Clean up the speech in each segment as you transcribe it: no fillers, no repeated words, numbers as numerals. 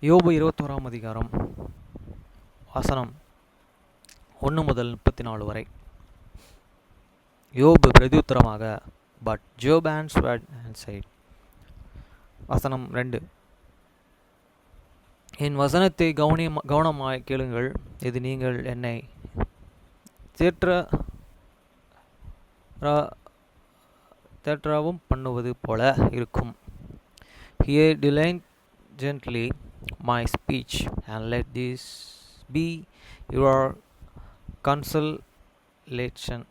யோபு 21 அதிகாரம் வசனம் 1 முதல் 34 வரை. யோபு பிரதியுத்தரமாக, பட் ஜோப் answered and said. வசனம் 2. என் வசனத்தை கவனமாய் கேளுங்கள், இது நீங்கள் என்னை தேற்றவும் பண்ணுவது போல இருக்கும். Hear diligently my speech, and let this be your consolation.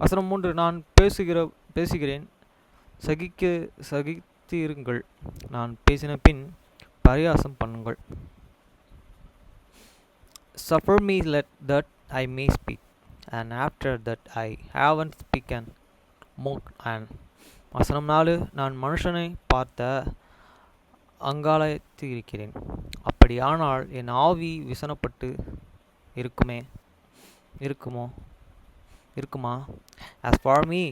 வசனம் 3. நான் பேசுகிறேன், சகித்திருங்கள். நான் பேசின பின் பரியாசம் பண்ணுங்கள். Suffer me that I may speak, and after that I haven't spoken more. And வசனம் 4. நான் மனுஷனை பார்த்த அங்காளத்து இருக்கிறேன், அப்படியானால் என் ஆவி விசனப்பட்டு இருக்குமா? As for me,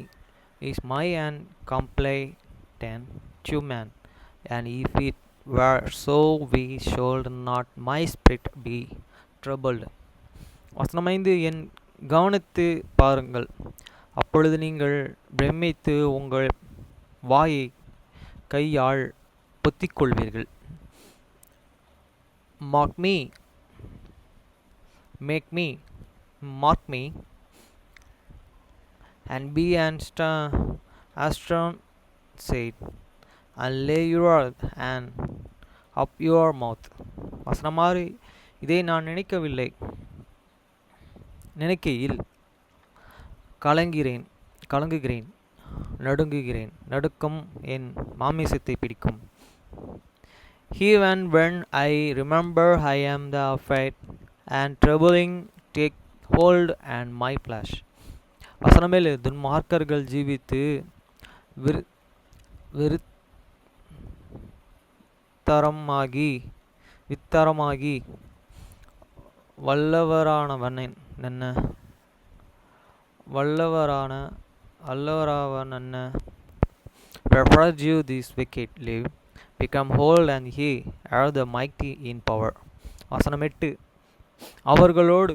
is my hand complainant to man, and if it were so, we should not my spirit be troubled. வசனம் 5. என் கவனித்து பாருங்கள், அப்பொழுது நீங்கள் பிரமித்து உங்கள் வாயை கையால் பொத்திக்கொள்வீர்கள். Mark me, and be astron said, and lay your hand up your mouth. வசனம் 6. இதை நான் நினைக்கையில் கலங்குகிறேன், நடுக்கம் என் மாமிசத்தை பிடிக்கும். Even when I remember, I am the afraid, and troubling take hold and my flesh. வசனம் 7. துன்மார்க்கர்கள் ஜீவித்து வித்தரமாகி வல்லவராவன refresh you this wicked live, become whole, and he are the mighty in power. வசனம் 8. அவர்களோடு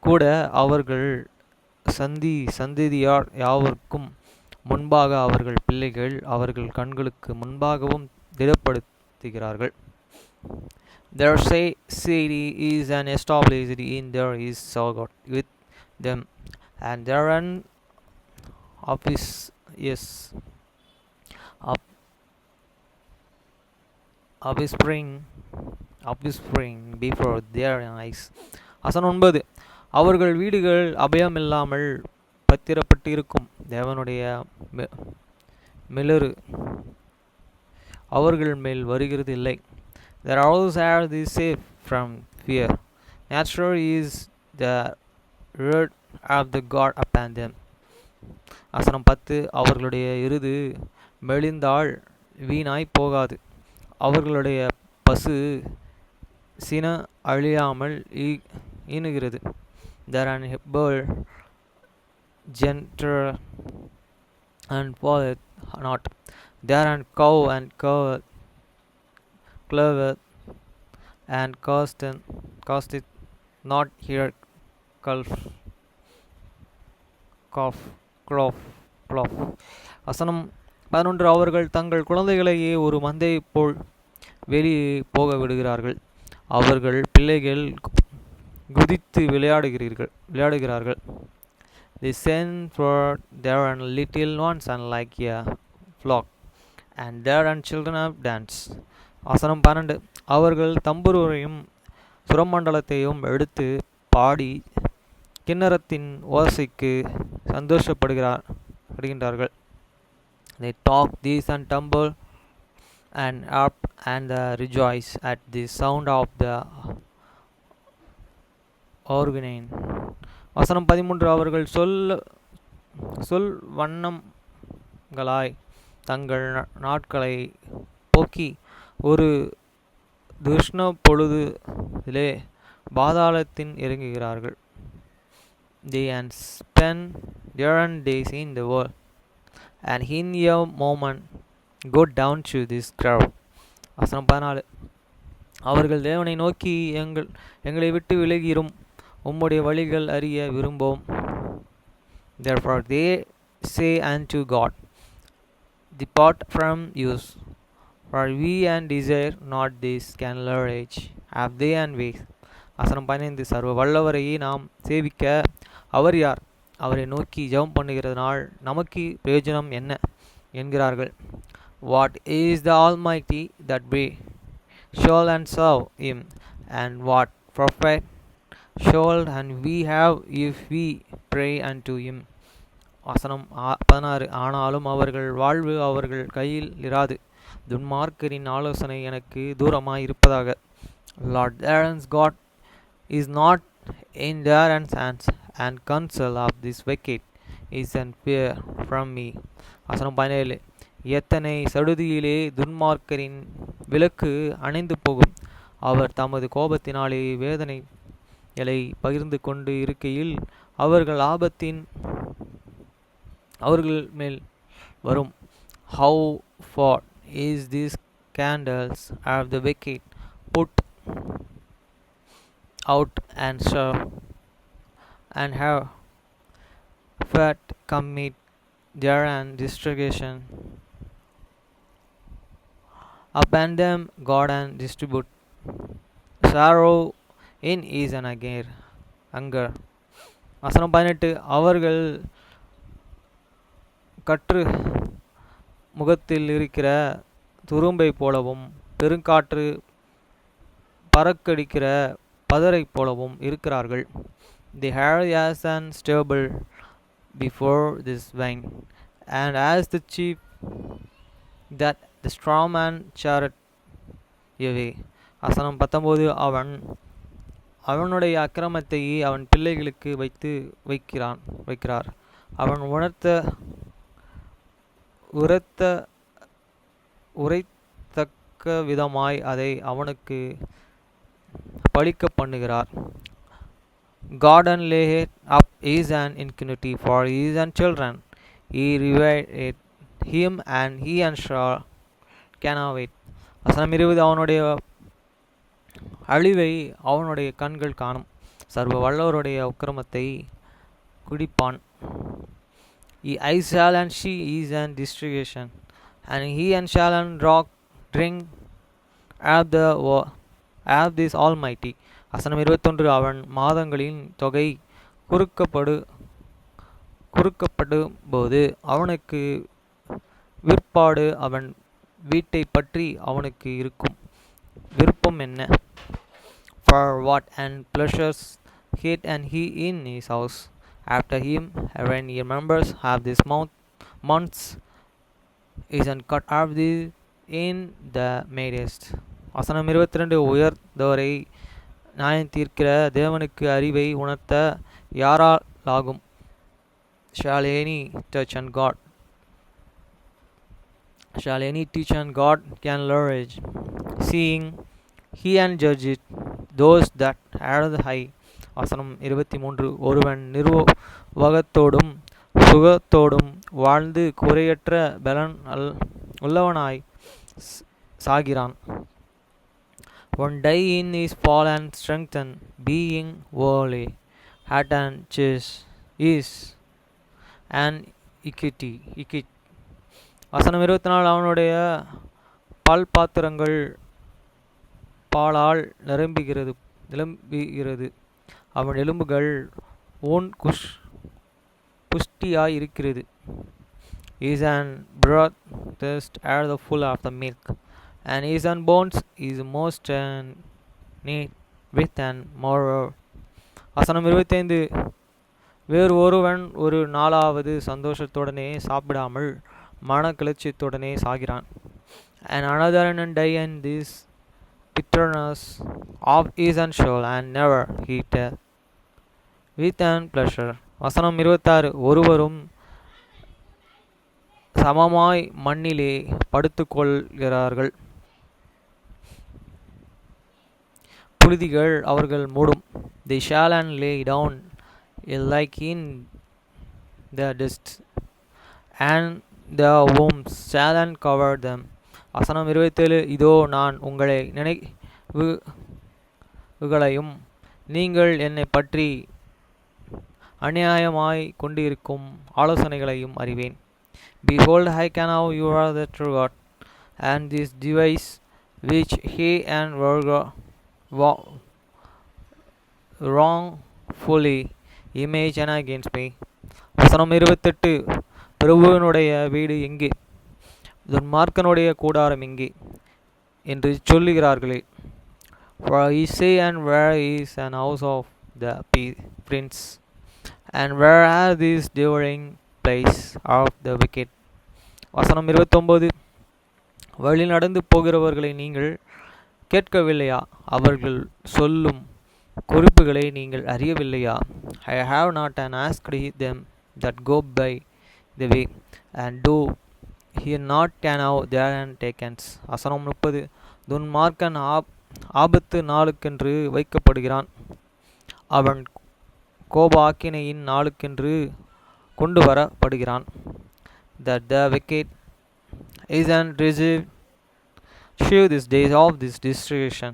கூட அவர்கள் சந்ததியார் யாவருக்கும் முன்பாக அவர்கள் பிள்ளைகள் அவர்கள் கண்களுக்கு முன்பாகவும் திடப்படுத்துகிறார்கள். Their seed is an established in there is God with them, and their end offspring before their eyes. வசனம் 9. அவர்கள் வீடுகள் அபயமில்லாமல் பத்திரப்பட்டு இருக்கும், தேவனுடைய மிளறு அவர்கள் மேல் வருகிறது இல்லை. Their houses are safe from fear, natural is the word of the God upon them. வசனம் 10. அவர்களுடைய எருது மெலிந்தால் வீணாய் போகாது, அவர்களுடைய பசு சின அழியாமல் ஈனுகிறது. There an bull gentle and falleth not, there an cow and cloveth and casteth not her calf. வசனம் 11. அவர்கள் தங்கள் குழந்தைகளையே ஒரு மந்தையை போல் வெளியே போக விடுகிறார்கள், அவர்கள் பிள்ளைகள் குதித்து விளையாடுகிறார்கள். They send for their little ones and like a flock, and their children of dance. வசனம் 12. அவர்கள் தம்புரையும் சுரமண்டலத்தையும் எடுத்து பாடி கிண்ணறத்தின் ஓசைக்கு சந்தோஷப்படுகின்றார்கள். They talk these and tumble and up and rejoice at the sound of the organ. வசனம் 13. அவர்கள் சொல் வண்ணங்களாய் தங்கள் நாட்களை போக்கி ஒரு துஷ்ண பொழுதிலே பாதாளத்தின் இறங்குகிறார்கள். they and spend their days in the world, and in a moment go down to this crowd. வசனம் 14. அவர்கள் தேவனை நோக்கி எங்களை விட்டு விலகிரும் உம்முடைய வழிகள் அறிய விரும்பும். Therefore they say unto God, depart from us, for we and desire not this scandalar age. Have they and ways. வசனம் 15. சர்வ வல்லவரையே நாம் சேவிக்க அவர் யார்? அவரை நோக்கி ஜெபம் பண்ணுகிறதுனால் நமக்கு பிரயோஜனம் என்ன என்கிறார்கள். What is the Almighty that we shall and serve him, and what profit shall and we have if we pray unto him. வசனம் 16. ஆனாலும் அவர்கள் வாழ்வு அவர்கள் கையில் இராது, துன்மார்க்கரின் ஆலோசனை எனக்கு தூரமாய் இருப்பதாக. Lord there's God is not in their hands, and counsel of this wicked is and fear from me. வசனம் 17. எத்தனை சடுதியிலே துன்மார்க்கரின் விளக்கு அணைந்து போகும், அவர் தமது கோபத்தினாலே வேதனைகளை பகிர்ந்து கொண்டு இருக்கையில் அவர்கள் ஆபத்தின் அவர்கள் மேல் வரும். How far is these candles of the wicked put out and serve, and have fat commit their and destruction upon them God and distribute sorrow in is and anger. வசனம் 18. அவர்கள் கற்று முகத்தில் இருக்கிற துரும்பை போலவும் பெருங்காற்று பறக்கடிக்கிற பதரை போலவும் இருக்கிறார்கள். They have as an stable before this vine, and as the sheep that the strong man chariot away. வசனம் 19. அவனுடைய அக்கிரமத்தை அவன் பிள்ளைகளுக்கு வைக்கிறார். அவன் உரைத்தக்க விதமாய் அதை அவனுக்கு பழிக்க பண்ணுகிறார். God and lay up his an iniquity for his and children. He reviled him and he and shall cannot. வசனம் 20. அவனுடைய அழிவை அவனுடைய கண்கள் காணும், சர்வ வல்லவருடைய உக்கிரமத்தை குடிப்பான். I shall and she is an distribution, and he and shall and drink of this Almighty. வசனம் 21. அவன் மாதங்களின் தொகை குறுக்கப்படும் போது அவனுக்கு விற்பாடு அவன் வீட்டை பற்றி அவனுக்கு இருக்கும் விருப்பம் என்ன? For what and pleasures hate and he in his house after him, when he remembers have this months is and cut off the in the midst. வசனம் 22. உயர்ந்தவரை நியாயம் தீர்க்கிற தேவனுக்கு அறிவை உணர்த்த யாராலாகும்? Shall any teach and God can leverage, seeing he and judge it those that are the high. வசனம் 23. ஒருவன் நிர்வாகத்தோடும் சுகத்தோடும் வாழ்ந்து குறையற்ற பலன் உள்ளவனாய் சாகிறான். One day in his fall and strengthen, being worldly, hat and chase is an equity. வசனம் 24. அவனுடைய பால் பாத்திரங்கள் பாலால் நிரம்புகிறது, அவன் எலும்புகள் ஊன் புஷ்டியாய் இருக்கிறது. Is and broth thirst are the full of the milk, and his and bones is most need with and more. வசனம் 25. வேறு ஒருவன் ஒரு நாளாவது சந்தோஷத்துடனே சாப்பிடாமல் மன கிளர்ச்சியத்துடனே சாகிறான். And another and die in this bitterness of his and soul, and never eateth with and pleasure. வசனம் 26. ஒருவரும் சமமாய் மண்ணிலே படுத்துக்கொள்கிறார்கள், புழுதிகள் அவர்கள் மூடும். They shall and lay down like in the dust, and the wombs shall cover them. வசனம் 27. இதோ நான் உங்களை நினைவுகளையும் நீங்கள் என்னை பற்றி அநியாயமாய் கொண்டிருக்கும் ஆலோசனைகளையும் அறிவேன். Behold, I can know you are the true God, and this device which he and wrongfully imagine against me. வசனம் 28. பிரபுவினுடைய வீடு எங்கே, துன்மார்க்கனுடைய கூடாரம் எங்கே என்று சொல்லுகிறார்களே. For ye say, and where is an house of the prince, and where are these devouring place of the wicked. வசனம் 29. வழி நடந்து போகிறவர்களை நீங்கள் கேட்கவில்லையா, அவர்கள் சொல்லும் குறிப்புகளை நீங்கள் அறியவில்லையா. I have not asked them that go by the way, and do hear not now their takens. வசனம் 30. துன்மார்க்கன் ஆபத்து நாளுக்கென்று வைக்கப்படுகிறான், அவன் கோபாக்கினையின் நாளுக்கென்று கொண்டு வரப்படுகிறான். That the wicked is and receive these days of this destruction.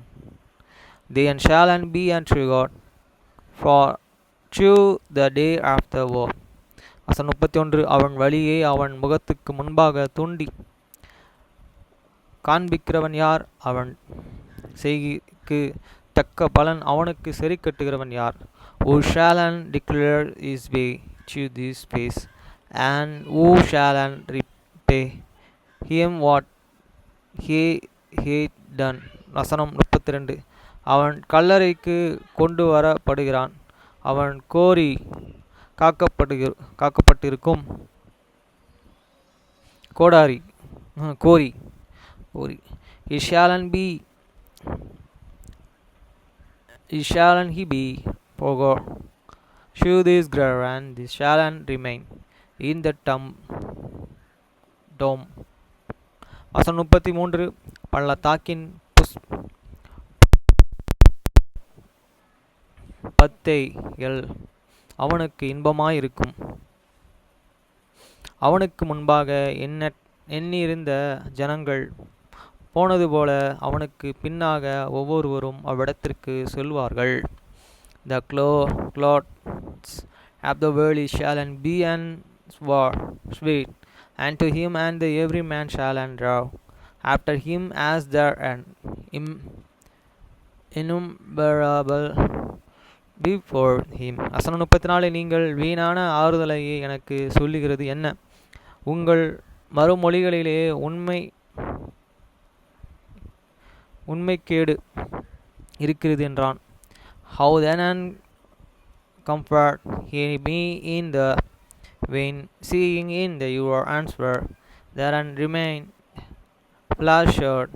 They shall and be unto God, for true the day after war. வசனம் 31. அவன் வழியை அவன் முகத்துக்கு முன்பாக தூண்டி காண்பிக்கிறவன் யார், அவன் செய்கைக்கு தக்க பலன் அவனுக்கு சரி கட்டுகிறவன் யார். Who shall and declare his way to this place, and who shall and repay him what he hath done. வசனம் 32. அவன் கல்லறைக்கு கொண்டு வரப்படுகிறான், அவன் கோரி காக்கப்பட்டிருக்கும் கோடாரி கோரி. He shall and he be forgot. Shew this grave, and this shall and remain in the tomb. வசனம் 33. பள்ளத்தாக்கின் பத்தைகள் அவனுக்கு இன்பமாயிருக்கும், அவனுக்கு முன்பாக எண்ணிருந்த ஜனங்கள் போனது போல அவனுக்கு பின்னாக ஒவ்வொருவரும் அவ்விடத்திற்கு செல்வார்கள். The clouds of the world shall and be and sweet, and to him and the every man shall and draw after him as there an innumerable before him. வசனம் 34. நீங்கள் வீணான ஆறுதலையே எனக்கு சொல்லுகிறது என்ன, உங்கள் மறுமொழிகளிலே உண்மைக்கேடு இருக்கிறது என்றான். How then and comfort he me in the vain, seeing in the your answer there and remain pleasured